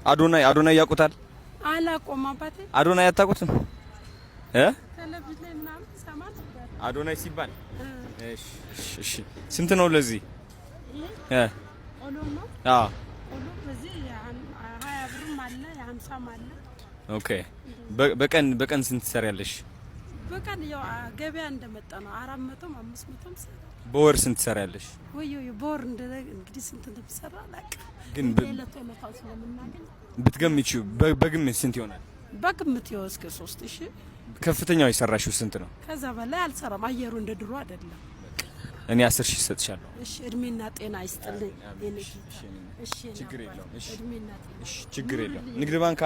አዶናይ ያውቁታል? አላውቀውም አባቴ። አዶናይ አታውቁትም? ቴሌቪዥን ላይ ምናምን ሰማ ነበር አዶናይ ሲባል። እሺ ስንት ነው ለዚህ? ኦሎም ነው? አዎ ኦሎም በዚህ 20 ብርም አለ 50 አለ። ኦኬ በቀን ስንት ትሰሪያለሽ? በቀን ያው ገበያ እንደመጣ ነው 400 500 ሰራ። በወር ስንት ትሰሪያለሽ? ወይ በወር እንግዲህ ስንት እንደምሰራ አላውቅም፣ ግን ለተለታው ስለምናገኝ ብትገምጪው በግምት ስንት ይሆናል? በግምት ይኸው እስከ 3000። ከፍተኛው የሰራሽው ስንት ነው? ከዛ በላይ አልሰራም፣ አየሩ እንደ ድሮ አይደለም። እኔ 10,000 ሰጥሻለሁ። እሺ እድሜና ጤና ይስጥልኝ። እሺ ችግር የለውም። እሺ እድሜና ጤና። እሺ ችግር የለውም። ንግድ ባንክ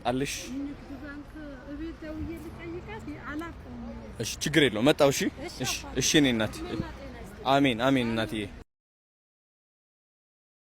አለሽ? ንግድ ባንክ እቤት ደውዬ ልጠይቃት አላውቀውም። እሺ ችግር የለውም። መጣው። እሺ እኔ እናት። አሜን እናትዬ